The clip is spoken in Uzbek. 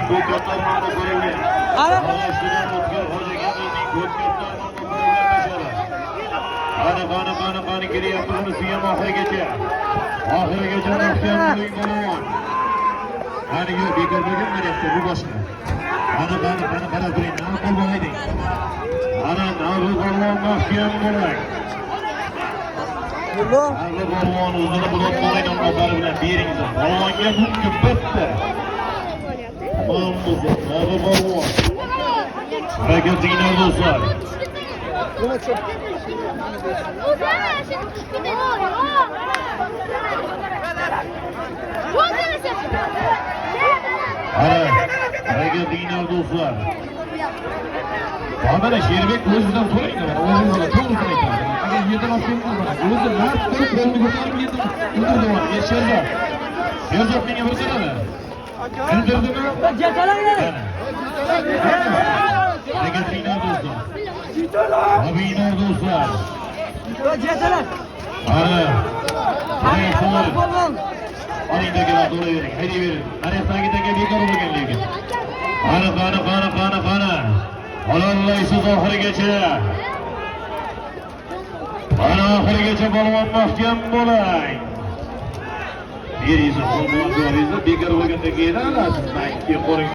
ko'katlarni ko'rilgan. Aralashtirgan o'tkir xo'jaganlarning ko'katlarni ko'rilgan bashara. Qani kelyapti bunisi ham oxirigacha. Oxirigacha mahkam bo'ling polvon. Qani yo'q, bekor bo'lgan beryapti bu boshqa. Qani qarab turing, nima polvon eding? Ana bu polvon mahkam bo'ling. Hali polvon o'zini bulotmoqaydan qo'pari bilan beringiz. Polvonga bunga bitta. Tamam bo'lsin, hali polvon. Harakatinglar do'stlar. Harakatinglar do'stlar. Mana Sherbek o'zidan so'raydi. O'zingizga to'g'risini aytadi. Agar yerdan olsangiz o'zi mast turib qo'lni ko'tarib yerdan o'tirdi. Yeshirdi. Sherzod menga o'rganadi. Bildirdimi? Jatalar. Harakatinglar do'stlar. Abiylar do'stlar. Jatalar. Olindagilar to'layvering, haydayvering. Tarixdagidagi bekor bo'lgan lekin. Qani. Olollaysiz oxirigacha. Mana oxirigacha polvon mahkam bo'ling. Beringiz polvon joyingizni bekor bo'lgandan keyin alasiz, menga qo'ring.